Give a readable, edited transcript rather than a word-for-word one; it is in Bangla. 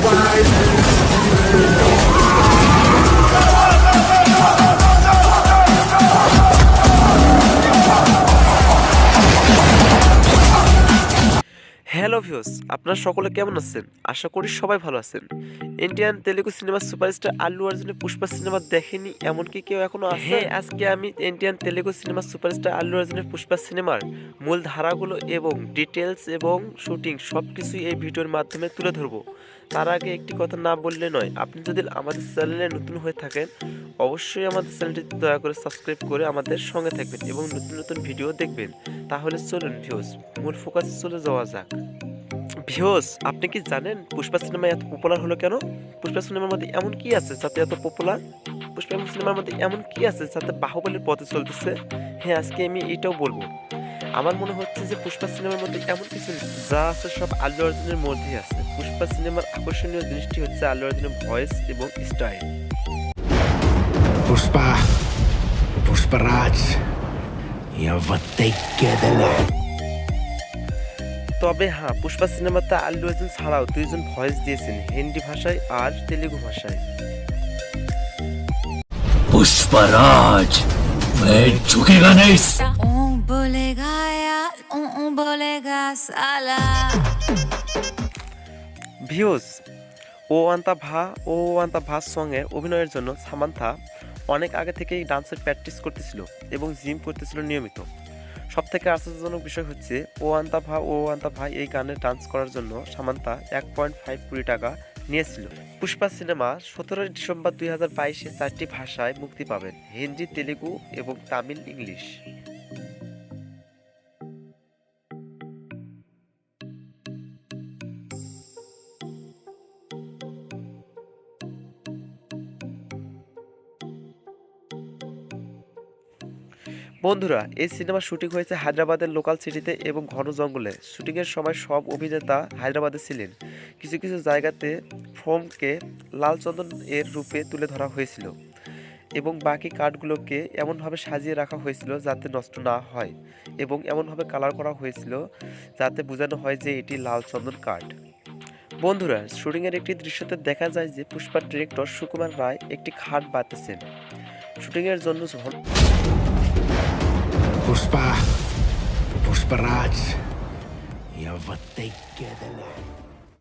হ্যালো ভিউস, আপনারা সকলে কেমন আছেন? আশা করি সবাই ভালো আছেন। ইন্ডিয়ান তেলুগু সিনেমার সুপারস্টার আল্লু অর্জুনের পুষ্পা সিনেমা দেখেনি এমন কি কেউ এখনো আছে? হ্যাঁ, আজকে আমি ইন্ডিয়ান তেলুগু সিনেমার সুপারস্টার আল্লু অর্জুনের পুষ্পা সিনেমার মূল ধারাগুলো এবং ডিটেলস এবং শুটিং সবকিছুই এই ভিডিওর মাধ্যমে তুলে ধরবো। তার আগে একটি কথা না বললে নয়, আপনি যদি আমাদের চ্যানেলে নতুন হয়ে থাকেন অবশ্যই আমাদের চ্যানেলটি দয়া করে সাবস্ক্রাইব করে আমাদের সঙ্গে থাকবেন এবং নতুন নতুন ভিডিও দেখবেন। তাহলে চলুন ভিউস, মূল ফোকাসে চলে যাওয়া যাক। ভিউস, আপনি কি জানেন পুষ্পা সিনেমা এত পপুলার হলো কেন? পুষ্পা সিনেমার মধ্যে এমন কি আছে যাতে এত পপুলার? পুষ্পা সিনেমার মধ্যে এমন কি আছে যাতে বাহুবলীর পথে চলতেছে? হ্যাঁ, আজকে আমি এটাও বলবো। আমার মনে হচ্ছে যে পুষ্পা সিনেমার মধ্যে এমন কিছু নেই, যা আছে সব আল্লু অর্জুনের মধ্যেই আছে। পুষ্পা সিনেমার আকর্ষণীয় জিনিসটি হচ্ছে আল্লু অর্জুনের ভয়েস এবং স্টাইল। Pushpa, Pushparaj, yavattekedele. তবে হ্যাঁ, পুষ্পা সিনেমাতে আল্লু অর্জুন ছাড়াও দুইজন ভয়েস দিয়েছেন হিন্দি ভাষায় আর তেলুগু ভাষায়। पुष्पराज, मैं झुकेगा नहीं. बोलेगा यार बोलेगा साला। ভিউজ, ও আন্তা ভা সঙ্গে অভিনয়ের জন্য সামান্থা অনেক আগে থেকেই ডান্সের প্র্যাকটিস করতেছিল এবং জিম করতেছিল নিয়মিত। সব থেকে আশ্চর্যজনক বিষয় হচ্ছে ও আন্তা ভা এই গানে ডান্স করার জন্য সামান্থা 1.5 কোটি টাকা নিয়েছিল। পুষ্পা সিনেমা 17 ডিসেম্বর 2022-এ 4টি ভাষায় মুক্তি পাবেন: হিন্দি, তেলুগু এবং তামিল, ইংলিশ। বন্ধুরা, এই সিনেমার শুটিং হয়েছে হায়দ্রাবাদের লোকাল সিটিতে এবং ঘন জঙ্গলে। শুটিংয়ের সময় সব অভিনেতা হায়দ্রাবাদে ছিলেন। কিছু কিছু জায়গাতে ফোমকে লাল চন্দন এর রূপে তুলে ধরা হয়েছিল এবং বাকি কাঠগুলোকে এমনভাবে সাজিয়ে রাখা হয়েছিল যাতে নষ্ট না হয় এবং এমনভাবে কালার করা হয়েছিল যাতে বোঝানো হয় যে এটি লাল চন্দন কাঠ। বন্ধুরা, শুটিংয়ের একটি দৃশ্যতে দেখা যায় যে পুষ্পার ডিরেক্টর সুকুমার রায় একটি খাট বাঁধতেছেন। শুটিংয়ের জন্য Pushpa, Pushparaj, yavattekedele.